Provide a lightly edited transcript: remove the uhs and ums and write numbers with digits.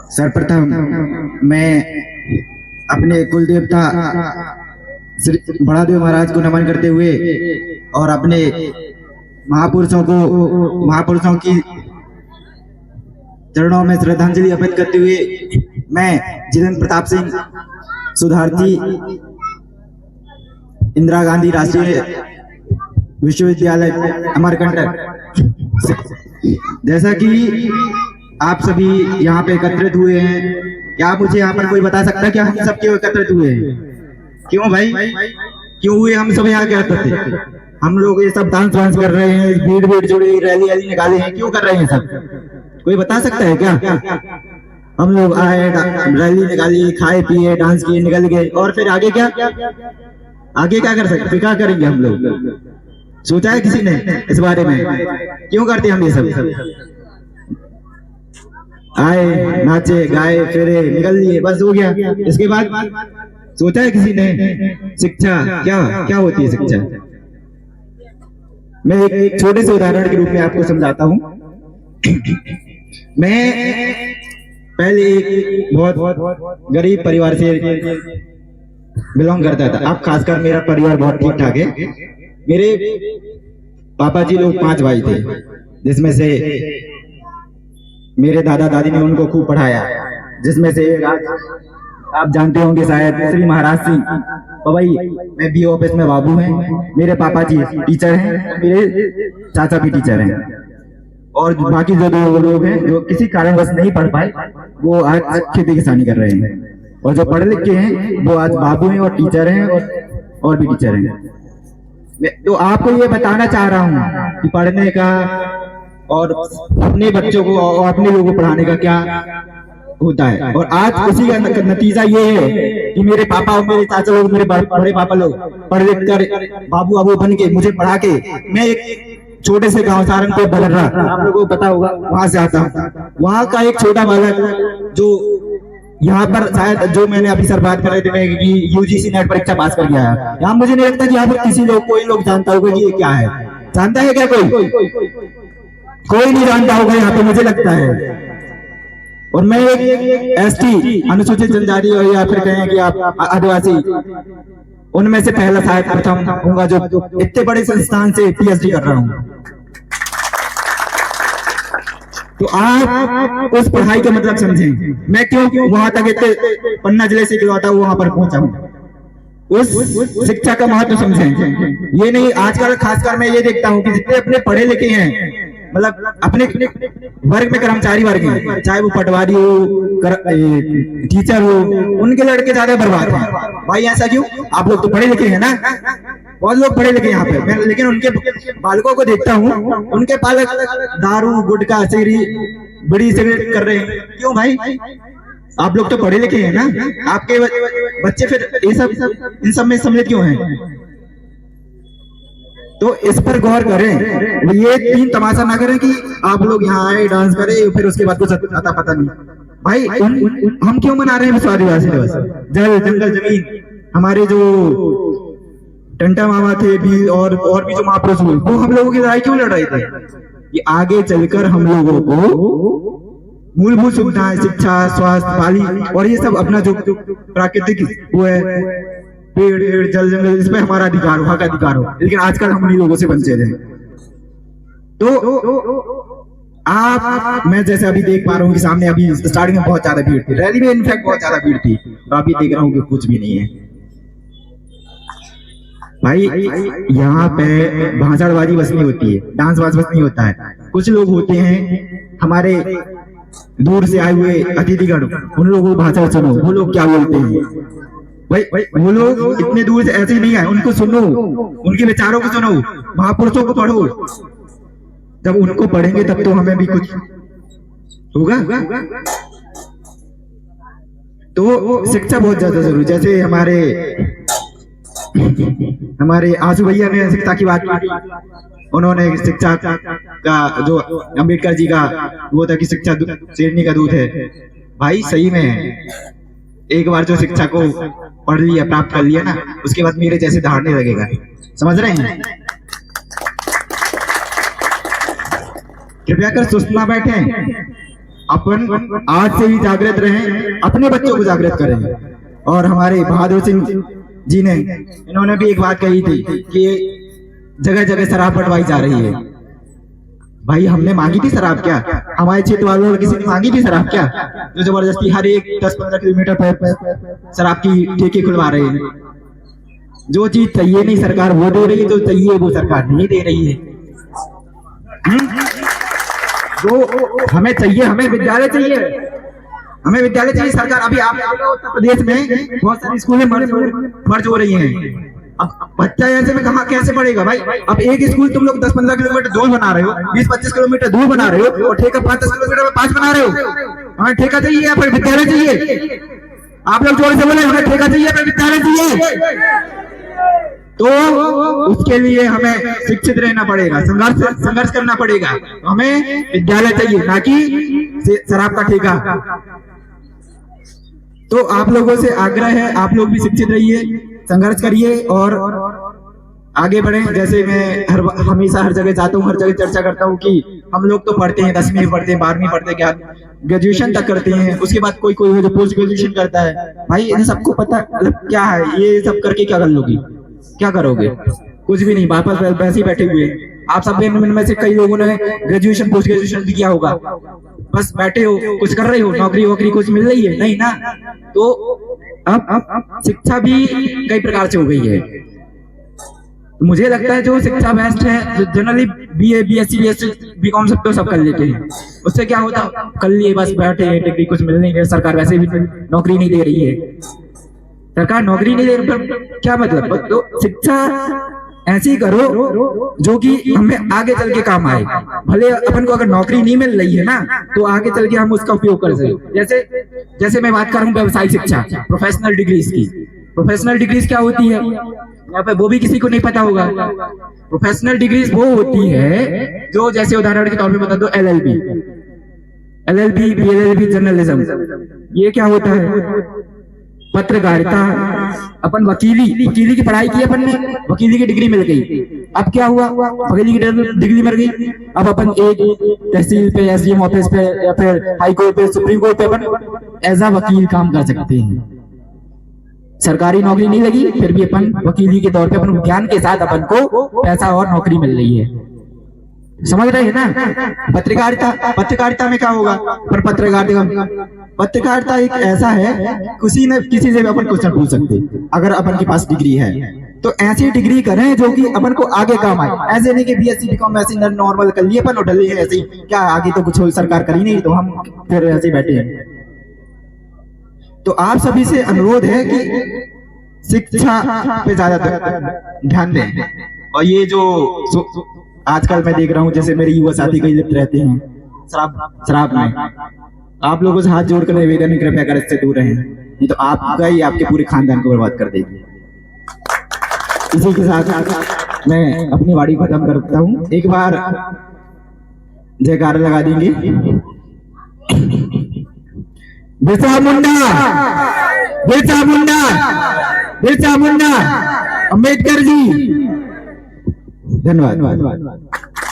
सर्वप्रथम मैं अपने कुल देवता श्री बड़ादेव महाराज को नमन करते हुए और अपने महापुरुषों की चरणों में श्रद्धांजलि अर्पित करते हुए मैं जितेंद्र प्रताप सिंह सुधार्थी इंदिरा गांधी राष्ट्रीय विश्वविद्यालय अमरकंटक, जैसा कि आप सभी यहाँ पे एकत्रित हुए हैं, क्या आप मुझे यहाँ पर कोई बता सकता है कि हम सब क्यों एकत्रित हुए हैं? क्यों भाई, क्यों हुए हम सब यहाँ? क्या करते थे हम लोग? ये सब डांस वांस कर रहे हैं, भीड़ जुड़ी, रैली निकाले हैं, क्यों कर रहे हैं सब? कोई बता सकता है क्या? हम लोग आए, रैली निकाली, खाए पिए, डांस किए, निकल गए, और फिर आगे क्या? आगे क्या कर सकते, क्या करेंगे हम लोग? सोचा है किसी ने इस बारे में? क्यों करते हम ये सब? आए, नाचे, गाए, फिरे, निकल लिए, बस हो गया। इसके बाद सोचा है किसी ने शिक्षा क्या होती है? शिक्षा मैं एक छोटे से उदाहरण के रूप में आपको समझाता हूँ। मैं पहले एक बहुत गरीब परिवार से बिलोंग करता था। अब खासकर मेरा परिवार बहुत ठीक ठाक है। मेरे पापा जी लोग 5 भाई थे, जिसमें से मेरे दादा दादी ने उनको खूब पढ़ाया, जिसमें से आप जानते होंगे शायद श्री महाराज सिंह पवई में बीओ ऑफिस में बाबू हैं। मेरे पापा जी टीचर हैं, मेरे चाचा भी टीचर हैं, और बाकी जो 2 लोग हैं जो किसी कारणवश नहीं पढ़ पाए, वो आज खेती किसानी कर रहे हैं, और जो पढ़े लिखे हैं वो आज बाबू हैं और टीचर हैं और भी टीचर हैं। तो आपको ये बताना चाह रहा हूँ कि पढ़ने का और अपने बच्चों को और अपने लोगों को पढ़ाने का क्या होता है। और आज उसी का नतीजा ये है कि मेरे पापा और मेरे चाचा लोग, मेरे बड़े पापा लोग पढ़ लिख कर बाबू बन के, मुझे पढ़ा के, मैं एक छोटे से गांव सहारनपुर बलर्रा, आप लोगों को पता होगा, वहां से आता हूँ। वहां का एक छोटा बालक जो यहाँ पर शायद, जो मैंने अभी सर बात कर रहे थे कि यूजीसी नेट परीक्षा पास कर गया है, यहाँ मुझे नहीं लगता कि यहाँ पर कोई लोग जानता होगा कि ये क्या है। जानता है क्या कोई नहीं जानता होगा यहाँ पे, मुझे लगता है। और मैं एक एसटी अनुसूचित जनजाति, और या फिर कहें कि आप आदिवासी, उनमें से पहला शायद प्रथम होगा जो इतने बड़े संस्थान से पीएचडी कर रहा हूँ। तो आप उस पढ़ाई का मतलब समझें। मैं क्यों वहां तक इतने पन्ना जिले से गिरवाता हूँ, वहां पर पहुंचा हूँ। उस शिक्षा का महत्व समझें। ये नहीं, आजकल खासकर मैं ये देखता हूँ कि जितने अपने पढ़े लिखे हैं, मतलब अपने वर्ग में कर्मचारी वर्ग हैं, चाहे वो पटवारी हो, टीचर हो, उनके लड़के ज्यादा बर्बाद हैं। भाई ऐसा क्यों? आप लोग तो पढ़े लिखे हैं ना, बहुत लोग पढ़े लिखे यहाँ पे, लेकिन उनके बालकों को देखता हूँ, उनके पालक दारू, गुटखा, सिगरेट, बड़ी सिगरेट कर रहे हैं। क्यों भाई? आप लोग तो पढ़े लिखे हैं ना, आपके बच्चे फिर इन सब में सम्मिलित क्यों हैं? तो इस पर गौर करें। ये 3 तमाशा ना करें कि आप लोग यहाँ आए, डांस करें, फिर उसके बाद कुछ आता पता नहीं। भाई हम क्यों मना रहे हैं विश्व आदिवासी दिवस? जल, जंगल, जमीन, हमारे जो टंटा मामा थे भी, और भी जो महापुरुष हुए, वो हम लोगों की लड़ाई क्यों लड़ रहे थे? कि आगे चलकर हम लोगों को मूलभूत सुविधाएं, शिक्षा, स्वास्थ्य, पानी, और ये सब अपना जो प्राकृतिक वो है, पेड़, जल, जंगल, इस पे हमारा अधिकार हो, हक अधिकार हो। लेकिन आजकल हम उन्हीं लोगों से वंचित हैं। तो मैं जैसे अभी देख पा रहा हूँ कि सामने अभी स्टार्टिंग में बहुत ज्यादा भीड़ थी, रैली में इनफैक्ट बहुत ज्यादा भीड़ थी, तो अभी देख रहा हूँ कि कुछ भी नहीं है। भाई यहाँ पे भाषणबाजी बस नहीं होती है, डांस वांस बस नहीं होता है। कुछ लोग होते हैं हमारे दूर से आए हुए अतिथिगण, उन लोगों को भाषण सुनो, वो लोग क्या बोलते हैं। भाई वो लोग इतने दूर से ऐसे ही नहीं आए, उनको सुनो, उनके विचारों को सुनो, महापुरुषों को पढ़ो। जब उनको पढ़ेंगे तब तो हमें भी कुछ होगा। तो शिक्षा बहुत ज्यादा जरूरी। जैसे हमारे आजू भैया ने शिक्षा की बात की, उन्होंने शिक्षा का जो अम्बेडकर जी का वो था कि शिक्षा शेरनी का दूध है। भाई सही में है। एक बार जो शिक्षा को पढ़ लिया, प्राप्त कर लिया ना, उसके बाद मेरे जैसे दहाड़ने लगेगा। समझ रहे हैं? कृपया कर सुस्त ना बैठे। अपन आज से ही जागृत रहें, अपने बच्चों को जागृत करें। और हमारे बहादुर सिंह जी ने, इन्होंने भी एक बात कही थी कि जगह जगह शराब बंटवाई जा रही है। भाई हमने मांगी थी शराब क्या? हमारे क्षेत्र वालों ने किसी ने मांगी थी शराब क्या? जो जबरदस्ती हर एक 10-15 किलोमीटर पर शराब की ठेके खुलवा रहे हैं। जो चीज चाहिए नहीं सरकार वो दे रही है, जो चाहिए वो सरकार नहीं दे रही है। जो हमें चाहिए, हमें विद्यालय चाहिए, हमें विद्यालय चाहिए। सरकार अभी आप उत्तर प्रदेश में बहुत सारे स्कूलें मर्ज हो रही हैं। अब बच्चा ऐसे में कहाँ कैसे पढ़ेगा भाई? अब एक स्कूल तुम लोग 10-15 किलोमीटर दूर बना रहे हो, 20-25 किलोमीटर दूर बना रहे हो, और ठेका 5-10 किलोमीटर में 5 बना रहे हो। हमें ठेका चाहिए या फिर विद्यालय चाहिए? आप लोग जोर से बोले, हमें ठेका चाहिए या फिर विद्यालय चाहिए? तो उसके लिए हमें शिक्षित रहना पड़ेगा, संघर्ष करना पड़ेगा। हमें विद्यालय चाहिए, ना कि शराब का ठेका। तो आप लोगों से आग्रह है, आप लोग भी शिक्षित रहिए, संघर्ष करिए और आगे बढ़े। जैसे मैं हमेशा हर जगह जाता हूँ, हर जगह चर्चा करता हूँ कि हम लोग तो पढ़ते हैं, 10वीं पढ़ते हैं, 12वीं पढ़ते हैं, ग्रेजुएशन तक करते हैं। उसके बाद कोई कोई जो पोस्ट ग्रेजुएशन करता है, भाई इन सबको पता मतलब क्या है, ये सब करके क्या कर लोगी, क्या करोगे? कुछ भी नहीं, वापस वैसे ही बैठे हुए। आप सब में से कई लोगों ने ग्रेजुएशन पोस्ट ग्रेजुएशन भी किया होगा, बस बैठे हो, कुछ कर रहे हो, नौकरी वोकरी कुछ मिल रही है नहीं ना। तो अब शिक्षा भी कई प्रकार से हो गई है। तो मुझे लगता है जो शिक्षा बेस्ट है, जो generally BA BSc BSc BCom सब तो सब कर लेते हैं, उससे क्या होता, कर लिए बस बैठे हैं, डिग्री कुछ मिल नहीं रही, सरकार वैसे भी नौकरी नहीं दे रही है, सरकार नौकरी नहीं दे रही, क्या मतलब? तो शिक्षा ऐसी करो जो कि हमें आगे चल के काम आए। भले अपन को अगर नौकरी नहीं मिल रही है ना, तो आगे चल के हम उसका उपयोग कर सके। जैसे मैं बात करूं व्यवसायिक शिक्षा, प्रोफेशनल डिग्रीज की। प्रोफेशनल डिग्रीज क्या होती है यहाँ पे, वो भी किसी को नहीं पता होगा। प्रोफेशनल डिग्रीज वो होती है जो, जैसे उदाहरण के तौर पे बता दो, LLB, BLLB जर्नलिज्म। ये क्या होता है? पत्रकारिता। अपन वकीली की पढ़ाई की, अपन ने वकीली की डिग्री मिल गई। अब क्या हुआ? वकीली की डिग्री मिल गई, अब अपन एक तहसील पे, SDM ऑफिस पे, या फिर हाई कोर्ट पे, सुप्रीम कोर्ट पे अपन एज अ वकील काम कर सकते हैं। सरकारी नौकरी नहीं लगी, फिर भी अपन वकीली के तौर पे अपन ज्ञान के साथ अपन को पैसा और नौकरी मिल रही है। समझ रहे हैं ना? पत्रकारिता में क्या होगा? पर पत्रकारिता एक ऐसा है, किसी से भी अपन क्वेश्चन पूछ सकते, अगर अपन के पास डिग्री है तो ऐसी डिग्री करें जो कि अपन को आगे काम आए। ऐसे नहीं कि बीएससी बीकॉम ऐसे नॉर्मल कर लिए अपन, उठल लिए ऐसे, क्या आगे तो कुछ सरकार करी नहीं, तो हम फिर ऐसे बैठे हैं। तो आप सभी से अनुरोध है कि शिक्षा पे ज्यादा ध्यान दें। और ये जो आजकल मैं देख रहा हूँ, जैसे मेरे युवा साथी कई लिप्त रहते हैं शराब में, आप लोगों से हाथ जोड़कर निवेदन है, कृपया कर इससे दूर रहें, नहीं तो आपका ही आपके पूरे खानदान को बर्बाद कर देगी। इसी के साथ मैं अपनी वाणी खत्म करता हूँ। एक बार जयकारा लगा देंगे। बिरसा मुंडा, बिरसा मुंडा, बिरसा मुंडा, अम्बेडकर जी। धन्यवाद।